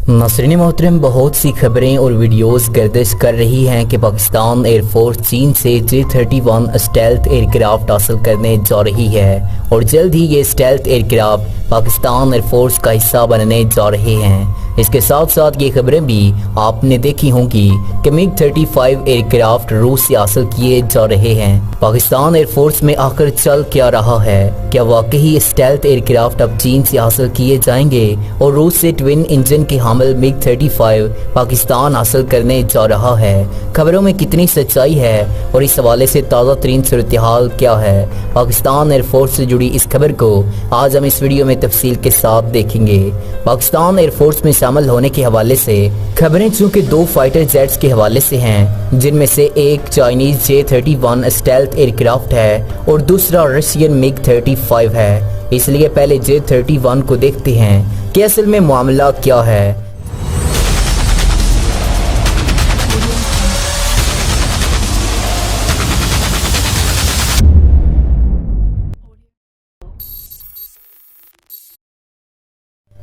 नाज़रीन मोहतरम, बहुत सी खबरें और वीडियोस गर्दिश कर रही हैं कि पाकिस्तान एयरफोर्स चीन से J-31 स्टेल्थ एयरक्राफ्ट हासिल करने जा रही है और जल्द ही ये स्टेल्थ एयरक्राफ्ट पाकिस्तान एयरफोर्स का हिस्सा बनने जा रहे हैं। इसके साथ साथ ये खबरें भी आपने देखी होंगी कि MiG-35 एयरक्राफ्ट रूस से हासिल किए जा रहे हैं। पाकिस्तान एयरफोर्स में आखिर चल क्या रहा है? क्या वाकई स्टेल्थ एयरक्राफ्ट अब चीन से हासिल किए जाएंगे और रूस से ट्विन इंजन के हामिल MiG-35 पाकिस्तान हासिल करने जा रहा है? खबरों में कितनी सच्चाई है और इस हवाले से ताज़ा तरीन सूरत-ए-हाल क्या है? पाकिस्तान एयरफोर्स से जुड़ी इस खबर को आज हम इस वीडियो में तफसील के साथ देखेंगे। पाकिस्तान एयरफोर्स में शामिल होने के हवाले से खबरें चूंकि दो फाइटर जेट्स के हवाले से हैं, जिनमें से एक चाइनीज J-31 स्टेल्थ एयरक्राफ्ट है और दूसरा रशियन MiG-35 है। इसलिए पहले J-31 को देखते हैं कि असल में मामला क्या है।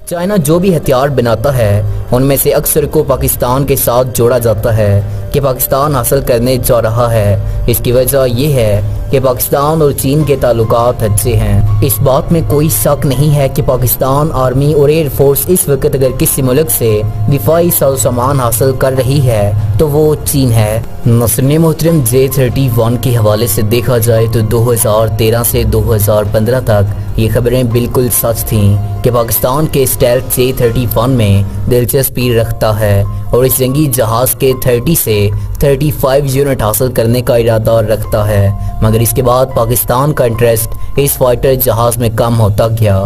चाइना जो भी हथियार बनाता है उनमें से अक्सर को पाकिस्तान के साथ जोड़ा जाता है कि पाकिस्तान हासिल करने जा रहा है। इसकी वजह यह है कि पाकिस्तान और चीन के ताल्लुकात अच्छे हैं। इस बात में कोई शक नहीं है कि पाकिस्तान आर्मी और एयरफोर्स इस वक्त अगर किसी मुल्क से दिफाई सामान हासिल कर रही है तो वो चीन है। नाज़रीन मोहतरम, J-31 के हवाले से देखा जाए तो 2013 से 2015 तक ये खबरें बिल्कुल सच थीं कि पाकिस्तान के स्टेल्थ J-31 में दिलचस्पी रखता है और इस जंगी जहाज के 30 से 35 यूनिट हासिल करने का इरादा रखता है। मगर इसके बाद पाकिस्तान का इंटरेस्ट इस फाइटर जहाज में कम होता गया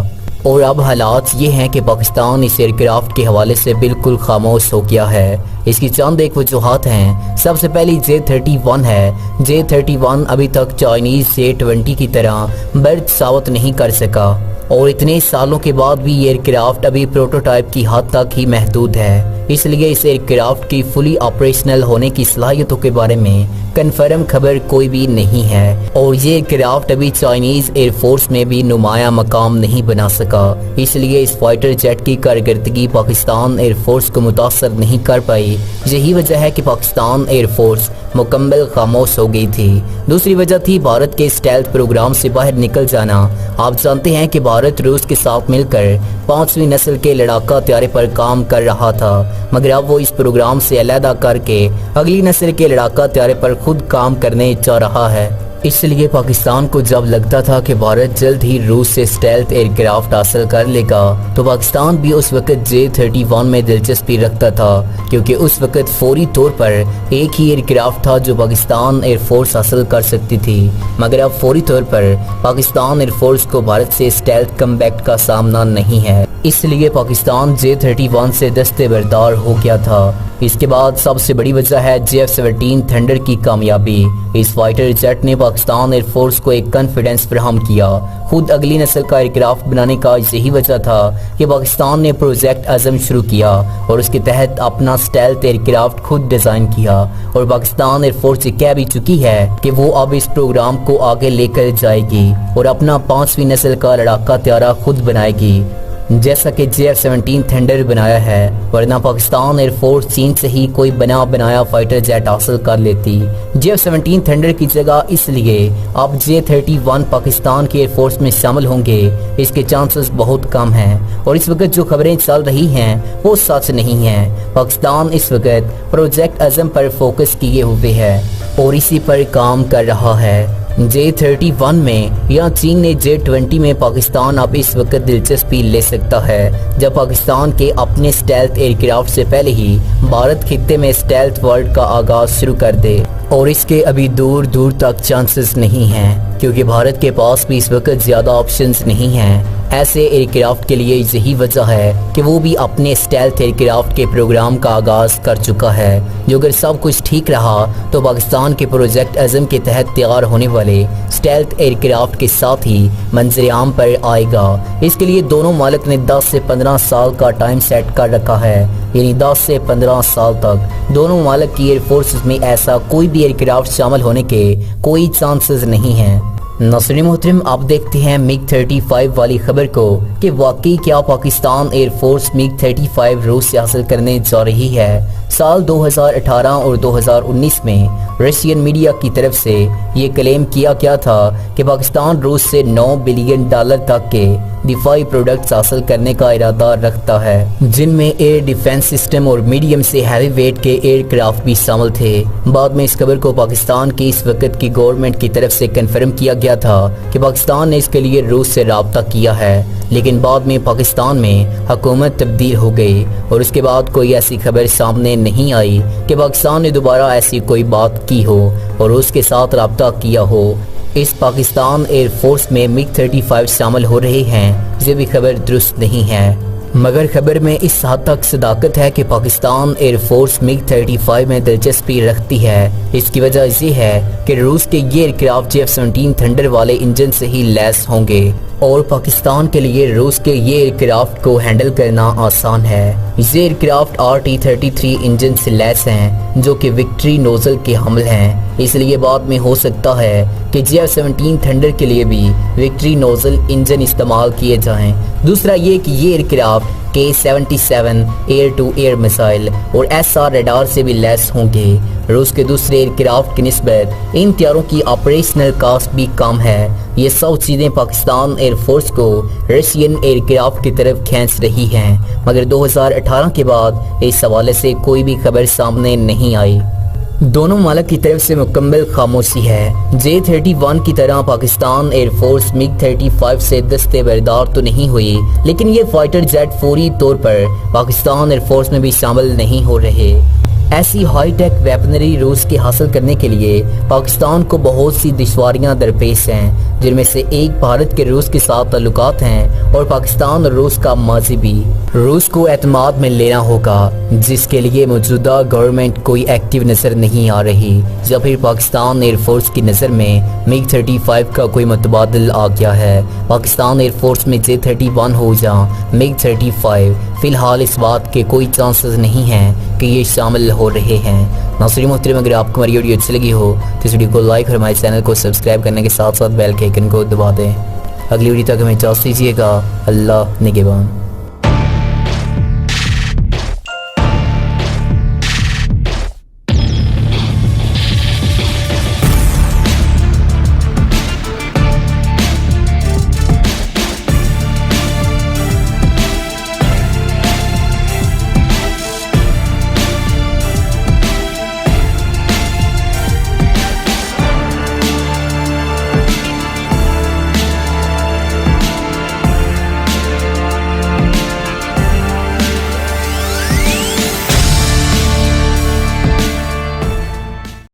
और अब हालात ये हैं कि पाकिस्तान इस एयरक्राफ्ट के हवाले से बिल्कुल खामोश हो गया है। इसकी चंद एक वजूहात हैं। सबसे पहली J-31 है। J-31 अभी तक चाइनीज J-20 की तरह बर्थ साबित नहीं कर सका और इतने सालों के बाद भी ये एयरक्राफ्ट अभी प्रोटोटाइप की हद तक ही महदूद है। इसलिए इस एयरक्राफ्ट की फुली ऑपरेशनल होने की सलाहियतों के बारे में कन्फर्म खबर कोई भी नहीं है और ये एयरक्राफ्ट अभी चाइनीज एयरफोर्स में भी नुमाया मकाम नहीं बना सका। इसलिए इस फाइटर जेट की कारकर्दगी पाकिस्तान एयरफोर्स को मुतासर नहीं कर पाई। यही वजह है कि पाकिस्तान एयरफोर्स मुकम्मल खामोश हो गई थी। दूसरी वजह थी भारत के स्टेल्थ प्रोग्राम से बाहर निकल जाना। आप जानते हैं कि भारत रूस के साथ मिलकर 5वीं नस्ल के लड़ाका तैयारे पर काम कर रहा था, मगर अब वो इस प्रोग्राम से अलहदा करके अगली नस्ल के लड़ाका तैयारे पर खुद काम करने जा रहा है। इसलिए पाकिस्तान को जब लगता था कि भारत जल्द ही रूस से स्टेल्थ एयरक्राफ्ट हासिल कर लेगा तो पाकिस्तान भी उस वक्त J-31 में दिलचस्पी रखता था, क्योंकि उस वक्त फौरी तौर पर एक ही एयरक्राफ्ट था जो पाकिस्तान एयरफोर्स हासिल कर सकती थी। मगर अब फौरी तौर पर पाकिस्तान एयरफोर्स को भारत से स्टेल्थ कमबैक का सामना नहीं है। इसलिए पाकिस्तान J-31 से दस्तबरदार हो गया था। इसके बाद सबसे बड़ी वजह है JF-17 थंडर की कामयाबी। इस फाइटर जेट ने पाकिस्तान एयरफोर्स को एक कॉन्फिडेंस फराहम किया। खुद अगली नस्ल का एयरक्राफ्ट बनाने का यही वजह था कि पाकिस्तान ने प्रोजेक्ट अज़म शुरू किया और उसके तहत अपना स्टेल्थ एयरक्राफ्ट खुद डिजाइन किया और पाकिस्तान एयरफोर्स से कह भी चुकी है कि वो अब इस प्रोग्राम को आगे लेकर जाएगी और अपना 5वीं नस्ल का लड़ाका तैयारा खुद बनाएगी, जैसा कि JF-17 थंडर बनाया है। वरना पाकिस्तान एयरफोर्स चीन से ही कोई बना बनाया फाइटर जेट हासिल कर लेती। JF-17 थंडर की जगह इसलिए अब J-31 पाकिस्तान के एयरफोर्स में शामिल होंगे, इसके चांसेस बहुत कम हैं और इस वक्त जो खबरें चल रही हैं वो सच नहीं हैं। पाकिस्तान इस वक्त प्रोजेक्ट अज़म पर फोकस किए हुए है और इसी पर काम कर रहा है। J-31 में या चीन ने J-20 में पाकिस्तान अब इस वक्त दिलचस्पी ले सकता है, जब पाकिस्तान के अपने स्टेल्थ एयरक्राफ्ट से पहले ही भारत खित्ते में स्टेल्थ वर्ल्ड का आगाज शुरू कर दे और इसके अभी दूर दूर तक चांसेस नहीं हैं, क्योंकि भारत के पास भी इस वक्त ज़्यादा ऑप्शंस नहीं हैं। ऐसे एयरक्राफ्ट के लिए यही वजह है कि वो भी अपने स्टेल्थ एयरक्राफ्ट के प्रोग्राम का आगाज कर चुका है, जो अगर सब कुछ ठीक रहा तो पाकिस्तान के प्रोजेक्ट अज़म के तहत तैयार होने वाले स्टेल्थ एयरक्राफ्ट के साथ ही मंजर आम पर आएगा। इसके लिए दोनों मालिक ने 10 से 15 साल का टाइम सेट कर रखा है, यानी 10 से 15 साल तक दोनों मालिक की एयरफोर्स में ऐसा कोई भी एयरक्राफ्ट शामिल होने के कोई चांसेस नहीं हैं। नाज़रीन मोहतरम, आप देखते हैं मिग 35 वाली खबर को कि वाकई क्या पाकिस्तान एयरफोर्स मिग 35 रूस से हासिल करने जा रही है। साल 2018 और 2019 में रशियन मीडिया की तरफ से ये क्लेम किया गया था कि पाकिस्तान रूस से $9 बिलियन तक के दिफाई प्रोडक्ट्स हासिल करने का इरादा रखता है, जिनमें एयर डिफेंस सिस्टम और मीडियम से हैवी वेट के एयरक्राफ्ट भी शामिल थे। बाद में इस खबर को पाकिस्तान की इस वक्त की गवर्नमेंट की तरफ से कंफर्म किया गया था कि पाकिस्तान ने इसके लिए रूस से राब्ता किया है, लेकिन बाद में पाकिस्तान में हुकूमत तब्दील हो गई और उसके बाद कोई ऐसी खबर सामने नहीं आई कि पाकिस्तान ने दोबारा ऐसी कोई बात की हो और उसके साथ राब्ता किया हो। इस पाकिस्तान एयरफोर्स में मिग 35 शामिल हो रहे हैं, ये भी खबर दुरुस्त नहीं है। मगर खबर में इस हद तक सदाकत है कि पाकिस्तान एयरफोर्स मिग 35 में दिलचस्पी रखती है। इसकी वजह ये है कि रूस के ये एयरक्राफ्ट F-17 थंडर वाले इंजन से ही लैस होंगे और पाकिस्तान के लिए रूस के ये एयरक्राफ्ट को हैंडल करना आसान है। ये एयरक्राफ्ट RT-33 इंजन से लैस हैं जो कि विक्ट्री नोजल के हामिल हैं, इसलिए बाद में हो सकता है कि F-17 थंडर के लिए भी विक्ट्री नोजल इंजन इस्तेमाल किए जाएं। दूसरा ये कि ये aircraft K-77 air to air missile और SR रडार से भी लैस होंगे। रूस के दूसरे एयरक्राफ्ट की निस्बत इन तैयारों की ऑपरेशनल कॉस्ट भी कम है। ये सब चीज़ें पाकिस्तान एयरफोर्स को रशियन एयरक्राफ्ट की तरफ खींच रही हैं, मगर 2018 के बाद इस हवाले से कोई भी खबर सामने नहीं आई। दोनों ममालिक की तरफ से मुकम्मल खामोशी है। J-31 की तरह पाकिस्तान एयरफोर्स मिग 35 से दस्तबरदार तो नहीं हुई, लेकिन ये फाइटर जेट फौरी तौर पर पाकिस्तान एयरफोर्स में भी शामिल नहीं हो रहे। ऐसी हाईटेक वेपनरी रूस के हासिल करने के लिए पाकिस्तान को बहुत सी दुश्वारियां दरपेश हैं, जिनमें से एक भारत के रूस के साथ ताल्लुकात हैं और पाकिस्तान और रूस का माजी भी। रूस को एतमाद में लेना होगा, जिसके लिए मौजूदा गवर्नमेंट कोई एक्टिव नज़र नहीं आ रही, या फिर पाकिस्तान एयरफोर्स की नज़र में मिग 35 का कोई मुतबादिल आ गया है। पाकिस्तान एयरफोर्स में J-31 हो या मिग 35, फिलहाल इस बात के कोई चांसेस नहीं हैं कि ये शामिल हो रहे हैं। नाज़रीन मोहतरम, अगर आपको हमारी वीडियो अच्छी लगी हो तो इस वीडियो को लाइक और हमारे चैनल को सब्सक्राइब करने के साथ साथ बेल के आइकन को दबा दें। अगली वीडियो तक हमें इजाज़त दीजिएगा। अल्लाह निगहबान।